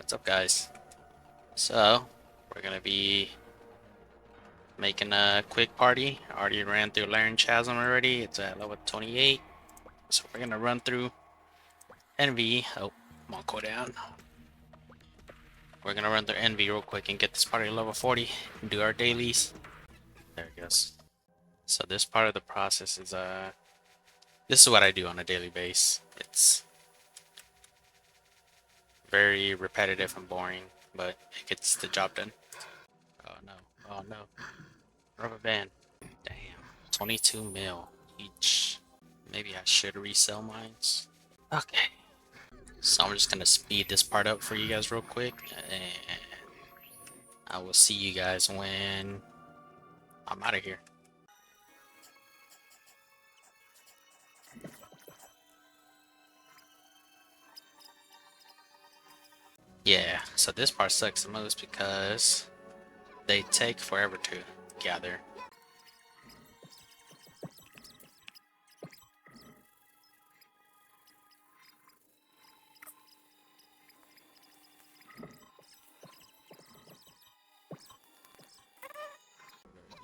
What's up, guys? So, we're gonna be making a quick party. I already ran through Laren Chasm already. It's at level 28. So we're gonna run through Envy. Oh, I'm gonna go down. We're gonna run through Envy real quick and get this party to level 40 and do our dailies. There it goes. So this part of the process is this is what I do on a daily basis. It's very repetitive and boring, but it gets the job done. Oh no. Oh no. Rubber band. Damn. 22 mil each. Maybe I should resell mines. Okay. So I'm just gonna speed this part up for you guys real quick, and I will see you guys when I'm out of here. Yeah, so this part sucks the most because they take forever to gather.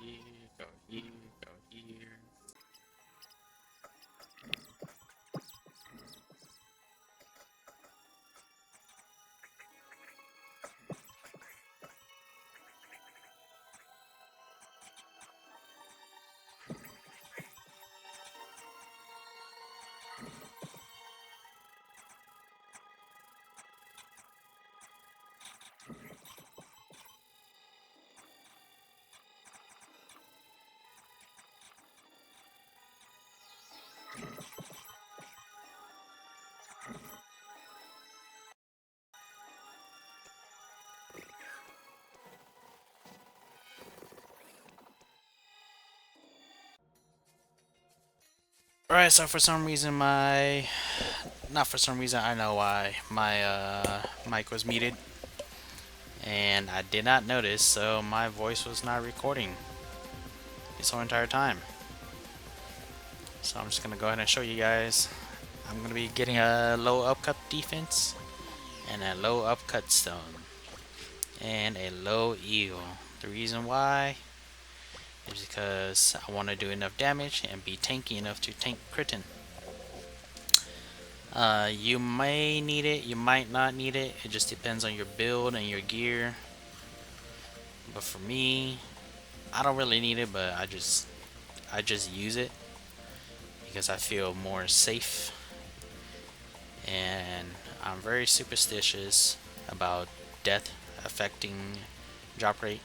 Go here, go here, go here. Alright, so for some reason not for some reason, I know why, my mic was muted. And I did not notice, so my voice was not recording this whole entire time. So I'm just gonna go ahead and show you guys. I'm gonna be getting a low upcut defense and a low upcut stone and a low eagle. The reason why is because I want to do enough damage and be tanky enough to tank Kritten. You may need it, you might not need it. It just depends on your build and your gear. But for me, I don't really need it, but I just use it because I feel more safe, and I'm very superstitious about death affecting drop rate,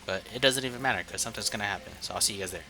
but it doesn't even matter because something's gonna happen. So I'll see you guys there.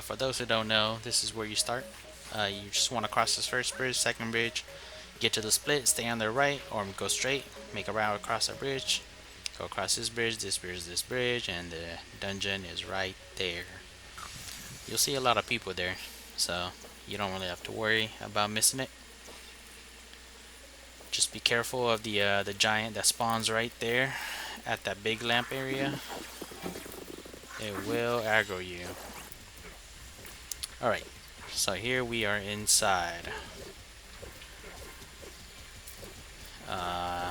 For those who don't know, this is where you start. You just want to cross this first bridge, second bridge, get to the split, stay on the right, or go straight, make a route across the bridge, go across this bridge, this bridge, and the dungeon is right there. You'll see a lot of people there, so you don't really have to worry about missing it. Just be careful of the giant that spawns right there at that big lamp area. It will aggro you. Alright, so here we are inside.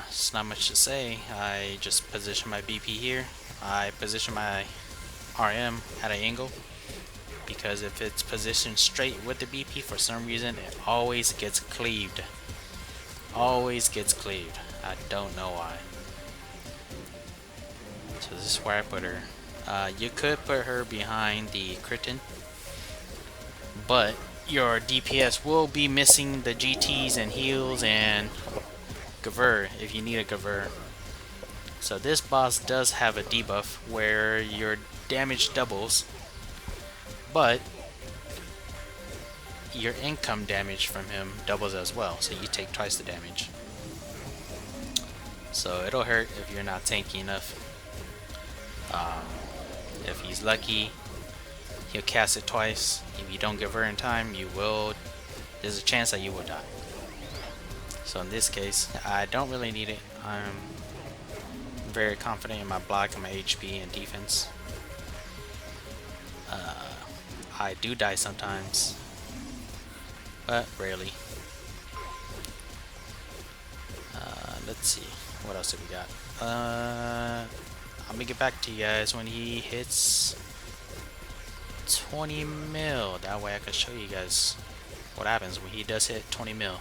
It's not much to say. I just position my BP here. I position my RM at an angle, because if it's positioned straight with the BP, for some reason it always gets cleaved. Always gets cleaved. I don't know why. So this is where I put her. You could put her behind the Kritten, but your DPS will be missing the GTs and heals and Gavur if you need a Gavur. So this boss does have a debuff where your damage doubles, but your income damage from him doubles as well, so you take twice the damage. So it'll hurt if you're not tanky enough. If he's lucky, he'll cast it twice. If you don't give her in time, there's a chance that you will die. So in this case, I don't really need it. I'm very confident in my block and my HP and defense. I do die sometimes, but rarely. Let's see, what else do we got? I'm gonna get back to you guys when he hits 20 mil. That way I can show you guys what happens when he does hit 20 mil.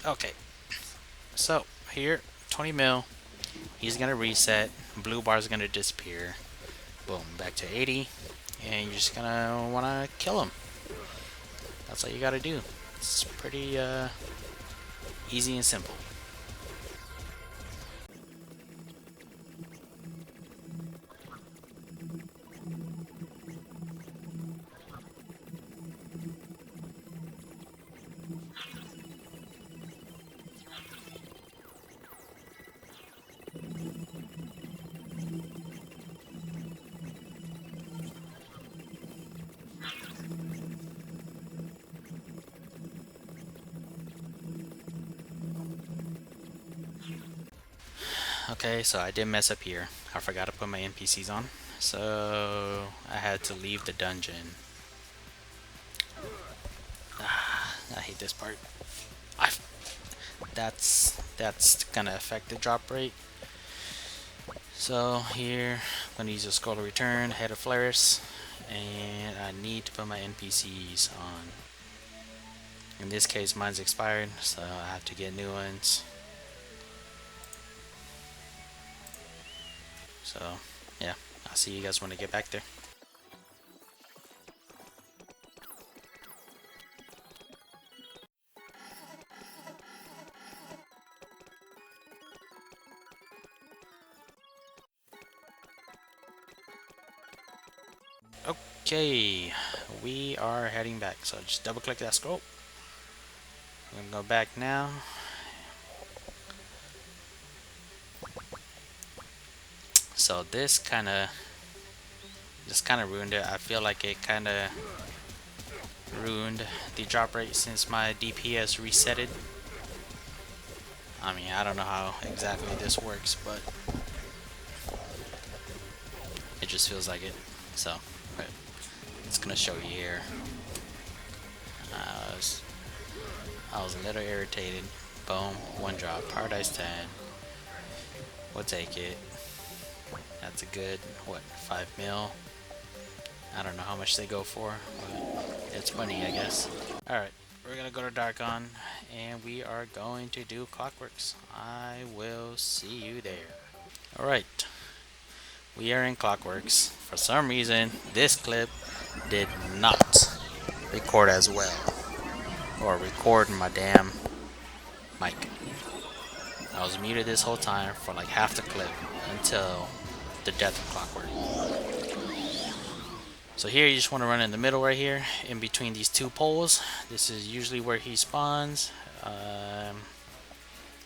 Okay, so here, 20 mil. He's gonna reset. Blue bar is gonna disappear. Boom, back to 80, and you're just gonna wanna kill him. That's all you gotta do. It's pretty easy and simple. Okay, so I did mess up here. I forgot to put my NPCs on. So I had to leave the dungeon. I hate this part. I, that's gonna affect the drop rate. So here, I'm gonna use a scroll to return, head of Flaris, and I need to put my NPCs on. In this case, mine's expired, so I have to get new ones. So, yeah, I'll see you guys when I get back there. Okay, we are heading back. So just double click that scroll. I'm gonna go back now. So this kind of ruined it. I feel like it kind of ruined the drop rate since my DPS resetted. I mean, I don't know how exactly this works, but it just feels like it. So, but it's gonna show you here. I was a little irritated. Boom, one drop, Paradise 10. We'll take it. That's a good, what, 5 mil? I don't know how much they go for, but it's money, I guess. Alright, we're gonna go to Darkon, and we are going to do Clockworks. I will see you there. Alright, we are in Clockworks. For some reason, this clip did not record as well. Or record my damn mic. I was muted this whole time for like half the clip until the death of Clockwork. So here you just want to run in the middle right here, in between these two poles. This is usually where he spawns.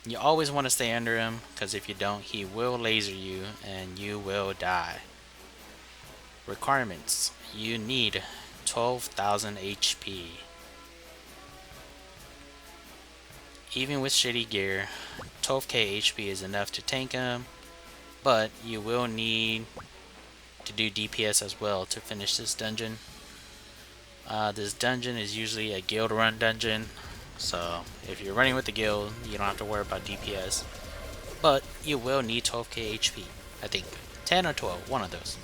You always want to stay under him, because if you don't, he will laser you and you will die. Requirements: you need 12,000 HP. Even with shitty gear, 12k HP is enough to tank him, but you will need to do DPS as well to finish this dungeon. This dungeon is usually a guild run dungeon, so if you're running with the guild, you don't have to worry about DPS, but you will need 12k HP. I think 10 or 12, one of those.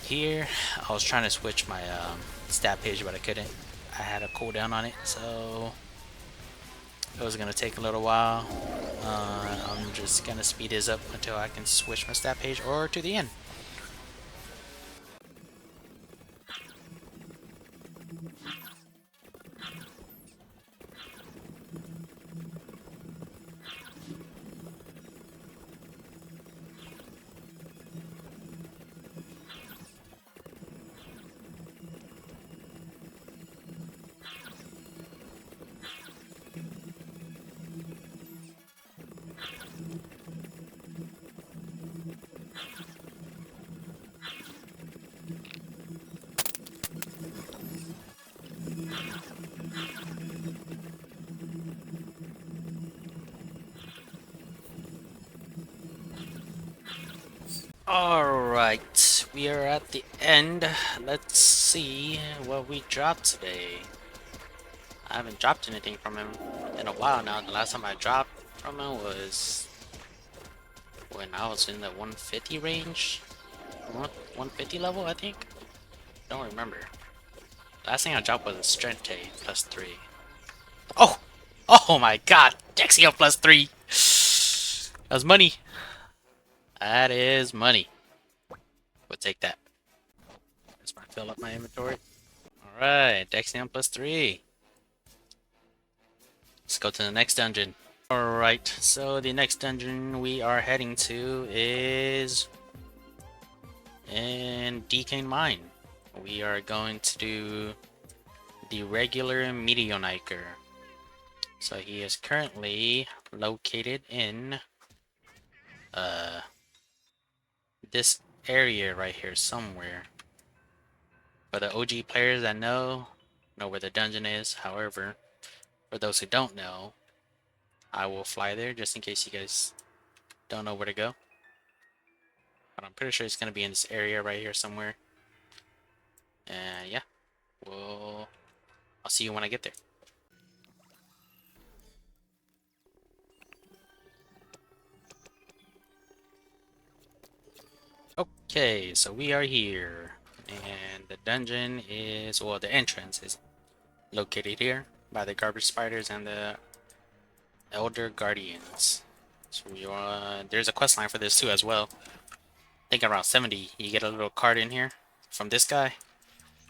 Here, I was trying to switch my stat page, but I couldn't. I had a cooldown on it, so it was gonna take a little while. I'm just gonna speed this up until I can switch my stat page or to the end. Alright, we are at the end. Let's see what we dropped today. I haven't dropped anything from him in a while now. The last time I dropped from him was when I was in the 150 range. 150 level, I think? Don't remember. Last thing I dropped was a strength K plus 3. Oh! Oh my god! Dexio plus 3! That's money! That is money. We'll take that. Just want to fill up my inventory. Alright, Dexion plus 3. Let's go to the next dungeon. Alright, so the next dungeon we are heading to is in Decane Mine. We are going to do the regular Meteoniker. So he is currently located in this area right here somewhere. For the OG players that know where the dungeon is. However, for those who don't know, I will fly there just in case you guys don't know where to go. But I'm pretty sure it's going to be in this area right here somewhere. And yeah, I'll see you when I get there. Okay, so we are here. And the dungeon is, well, the entrance is located here by the garbage spiders and the elder guardians. So there's a quest line for this too as well. I think around 70, you get a little card in here from this guy.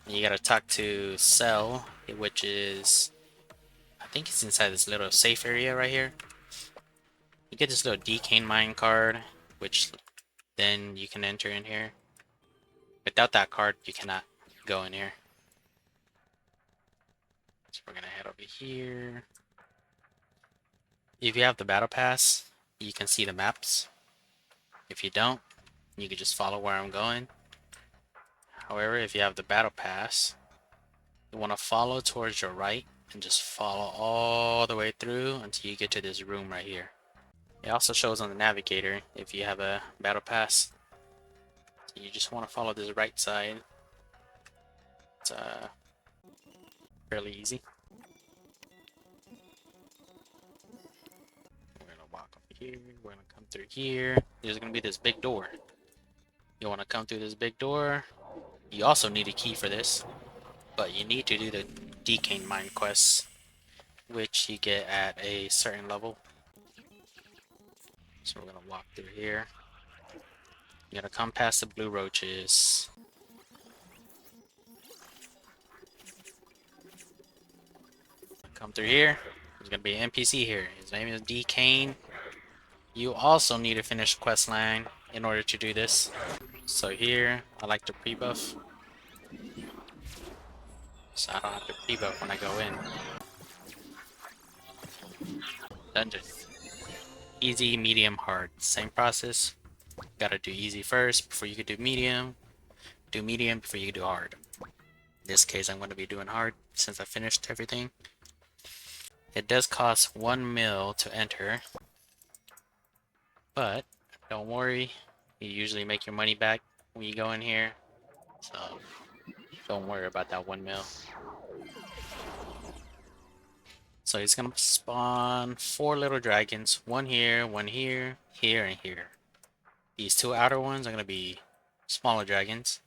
You gotta talk to Cell, which is, I think it's inside this little safe area right here. You get this little Decane Mine card, which then you can enter in here. Without that card, you cannot go in here. So we're gonna head over here. If you have the battle pass, you can see the maps. If you don't, you can just follow where I'm going. However, if you have the battle pass, you want to follow towards your right and just follow all the way through until you get to this room right here. It also shows on the navigator if you have a battle pass. So you just want to follow this right side. It's fairly easy. We're gonna walk over here. We're gonna come through here. There's gonna be this big door. You want to come through this big door. You also need a key for this, but you need to do the Decane Mine quests, which you get at a certain level. So we're gonna walk through here. You gotta come past the blue roaches. Come through here. There's gonna be an NPC here. His name is Decane. You also need to finish the quest line in order to do this. So here, I like to pre-buff. So I don't have to pre-buff when I go in. Dungeon. Easy, medium, hard. Same process. Gotta do easy first before you can do medium. Do medium before you can do hard. In this case, I'm going to be doing hard since I finished everything. It does cost 1 mil to enter. But don't worry, you usually make your money back when you go in here. So don't worry about that 1 mil. So he's gonna spawn 4 little dragons. One here, here, and here. These 2 outer ones are gonna be smaller dragons.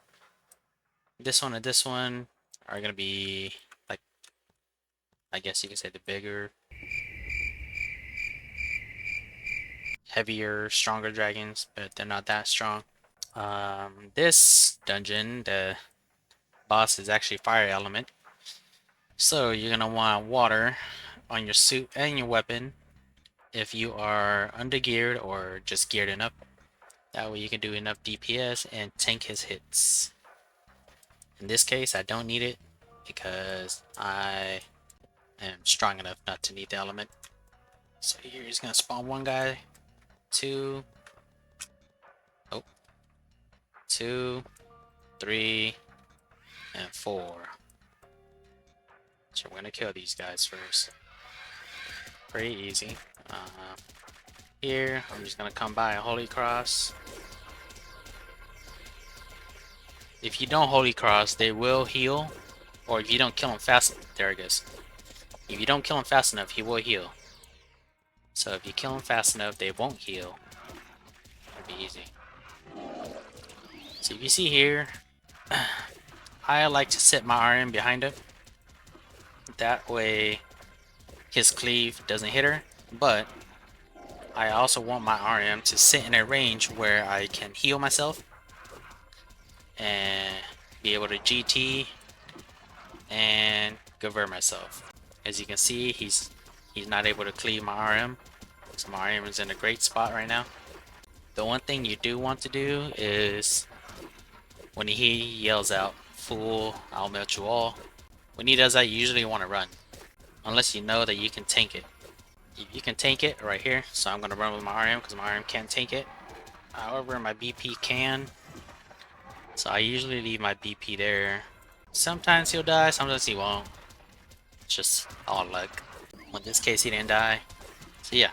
This one and this one are gonna be like, I guess you could say the bigger, heavier, stronger dragons, but they're not that strong. This dungeon, the boss is actually fire element. So you're gonna want water on your suit and your weapon if you are undergeared or just geared enough. That way you can do enough DPS and tank his hits. In this case, I don't need it because I am strong enough not to need the element. So here he's gonna spawn 1 guy, 2, 2, 3, and 4. So we're gonna kill these guys first. Pretty easy. Here, I'm just gonna come by a holy cross. If you don't Holy Cross, they will heal. Or if you don't kill him fast, there it goes. If you don't kill him fast enough, he will heal. So if you kill him fast enough, they won't heal. It'll be easy. So if you see here, I like to set my RM behind him. That way his cleave doesn't hit her. But I also want my RM to sit in a range where I can heal myself and be able to GT and convert myself. As you can see, he's not able to cleave my RM. So my RM is in a great spot right now. The one thing you do want to do is when he yells out, "Fool, I'll melt you all." When he does that, you usually want to run. Unless you know that you can tank it. If you can tank it right here, so I'm going to run with my RM because my RM can't tank it. However, my BP can. So I usually leave my BP there. Sometimes he'll die, sometimes he won't. It's just all luck. In this case, he didn't die. So yeah.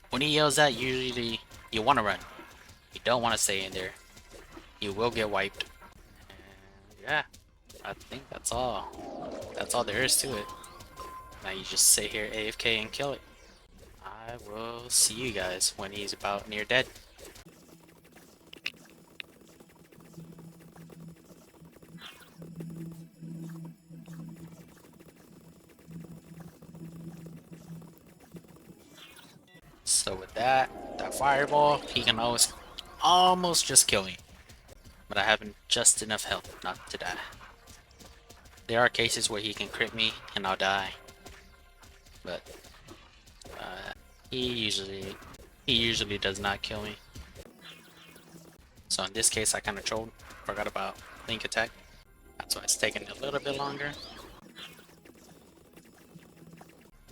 When he yells that, usually you want to run. You don't want to stay in there. You will get wiped. And yeah, I think that's all. That's all there is to it. Now you just sit here AFK and kill it. I will see you guys when he's about near dead. So with that fireball, he can almost just kill me. But I have just enough health not to die. There are cases where he can crit me and I'll die. But he usually does not kill me. So in this case I kinda trolled. Forgot about link attack. That's why it's taking a little bit longer.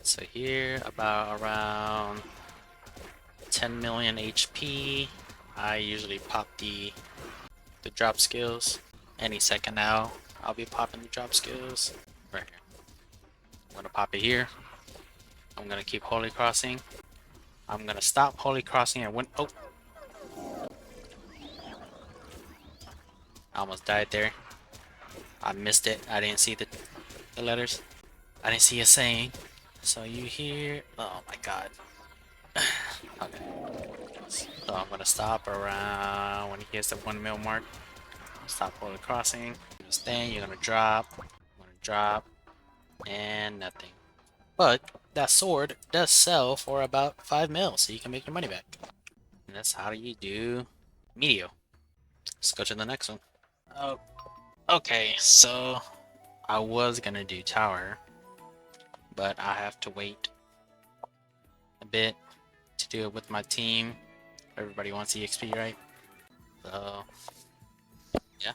So here about around 10 million HP. I usually pop the drop skills. Any second now, I'll be popping the drop skills. Right here. I'm gonna pop it here. I'm gonna keep Holy Crossing. I'm gonna stop Holy Crossing and oh! I almost died there. I missed it. I didn't see the letters. I didn't see a saying. So you hear? Oh my god. Okay. So I'm gonna stop around when he hits the 1 mil mark. Stop Holy Crossing. Staying, you're gonna drop. And nothing. But that sword does sell for about 5 mil, so you can make your money back. And that's how you do Meteor. Let's go to the next one. Oh, okay, so I was gonna do Tower, but I have to wait a bit to do it with my team. Everybody wants EXP, right? So, yeah.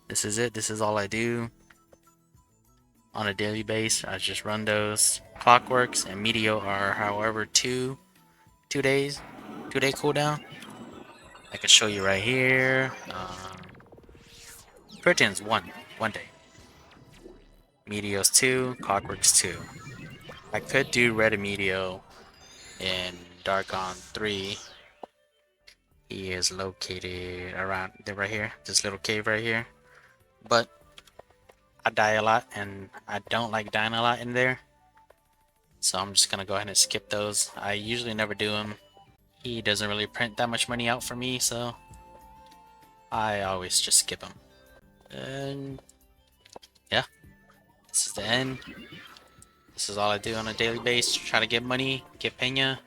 This is it. This is all I do. On a daily basis, I just run those. Clockworks and Meteor are, however, two day cooldown. I can show you right here. Pretend's one day. Meteor's 2, Clockwork's 2. I could do Red Meteor in Darkon 3. He is located around right here, this little cave right here. But I die a lot, and I don't like dying a lot in there. So I'm just gonna go ahead and skip those. I usually never do him. He doesn't really print that much money out for me, so I always just skip him. And yeah, this is the end. This is all I do on a daily basis. Try to get money, get penya.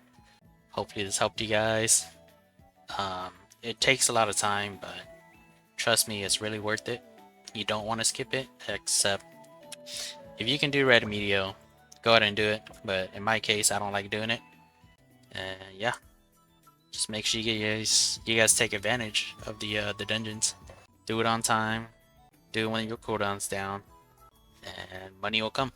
Hopefully this helped you guys. It takes a lot of time, but trust me, it's really worth it. You don't want to skip it, except if you can do Red Meteor, go ahead and do it. But in my case, I don't like doing it. And yeah, just make sure you guys take advantage of the dungeons. Do it on time. Do it when your cooldown's down, and money will come.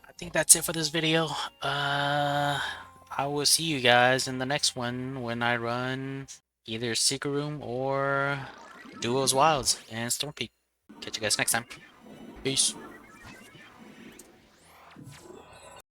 I think that's it for this video. I will see you guys in the next one when I run either Secret Room or Duos Wilds and Storm Peak. Catch you guys next time. Peace.